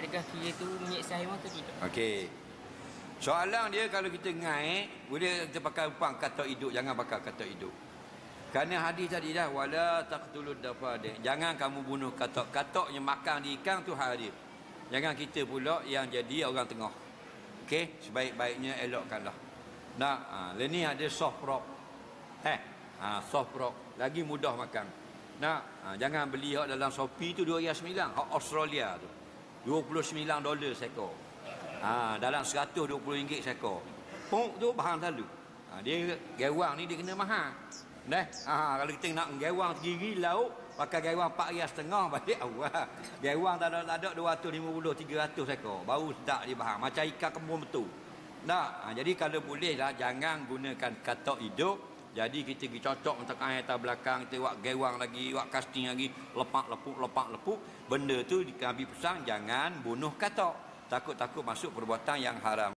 adakah kira tu menyiksa haiwan atau tidak? Okey. Soalan dia kalau kita ngai, boleh kita pakai umpang katak hidup, jangan pakai katak hidup. Kerana hadis tadi dah wala taqtulud dafadi. Jangan kamu bunuh katak. Katak yang makan di ikan tu hal dia. Jangan kita pula yang jadi orang tengah. Okey, sebaik-baiknya elokkanlah. Nah, ni ada soft rock. Soft rock lagi mudah makan. Nah, jangan beli hak dalam Shopee tu $2.9, hak Australia tu $29 seekor. Dalam RM120 seekor. Pok tu bahan selalu. Dia gewang ni dia kena mahal. Kalau kita nak gewang segiri lauk, pakai gewang RM4.5 balik awal. Gewang tak ada 250 300 seekor. Baru sedap dia bahan macam ikan kembung betul. Jadi kalau boleh lah jangan gunakan katak hidup. Jadi kita pergi cocok untuk atas belakang, kita buat gewang lagi, buat casting lagi, lepak lepuk. Benda tu Nabi pesan jangan bunuh katak. Takut-takut masuk perbuatan yang haram.